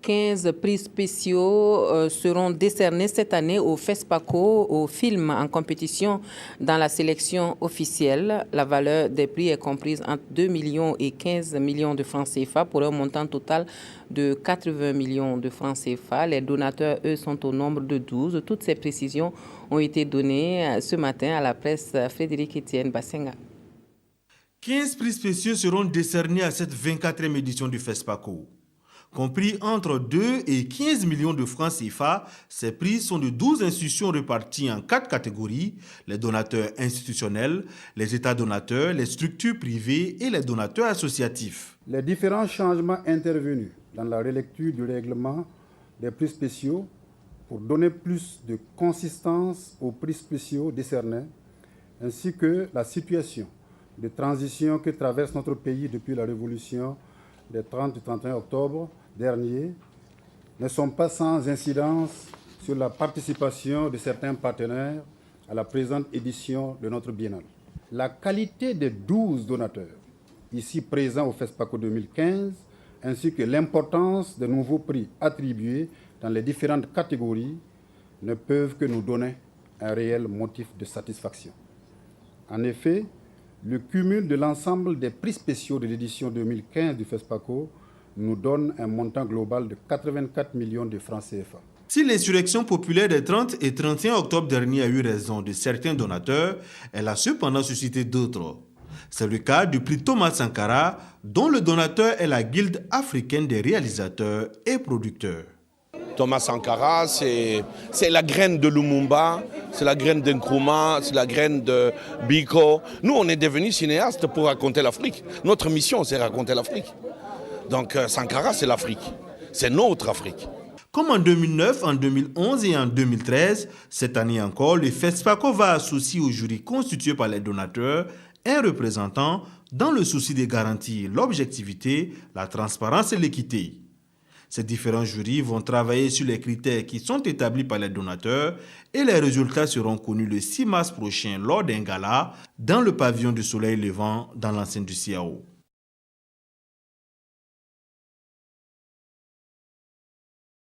15 prix spéciaux seront décernés cette année au FESPACO, au film en compétition dans la sélection officielle. La valeur des prix est comprise entre 2 millions et 15 millions de francs CFA pour un montant total de 80 millions de francs CFA. Les donateurs, eux, sont au nombre de 12. Toutes ces précisions ont été données ce matin à la presse. Frédéric Etienne Bassenga. 15 prix spéciaux seront décernés à cette 24e édition du FESPACO. Compris entre 2 et 15 millions de francs CFA, ces prix sont de 12 institutions réparties en 4 catégories: les donateurs institutionnels, les États donateurs, les structures privées et les donateurs associatifs. Les différents changements intervenus dans la relecture du règlement des prix spéciaux pour donner plus de consistance aux prix spéciaux décernés, ainsi que la situation de transition que traverse notre pays depuis la révolution des 30 et 31 octobre dernier, ne sont pas sans incidence sur la participation de certains partenaires à la présente édition de notre biennale. La qualité des 12 donateurs ici présents au FESPACO 2015, ainsi que l'importance des nouveaux prix attribués dans les différentes catégories ne peuvent que nous donner un réel motif de satisfaction. En effet, le cumul de l'ensemble des prix spéciaux de l'édition 2015 du FESPACO nous donne un montant global de 84 millions de francs CFA. Si l'insurrection populaire des 30 et 31 octobre dernier a eu raison de certains donateurs, elle a cependant suscité d'autres. C'est le cas du prix Thomas Sankara, dont le donateur est la Guilde africaine des réalisateurs et producteurs. Thomas Sankara, c'est la graine de Lumumba, c'est la graine de Nkrumah, c'est la graine de Biko. Nous, on est devenus cinéastes pour raconter l'Afrique. Notre mission, c'est raconter l'Afrique. Donc Sankara, c'est l'Afrique. C'est notre Afrique. Comme en 2009, en 2011 et en 2013, cette année encore, le FESPACO va associer au jury constitué par les donateurs un représentant dans le souci de garantir l'objectivité, la transparence et l'équité. Ces différents jurys vont travailler sur les critères qui sont établis par les donateurs et les résultats seront connus le 6 mars prochain lors d'un gala dans le pavillon du Soleil Levant dans l'enceinte du CAO.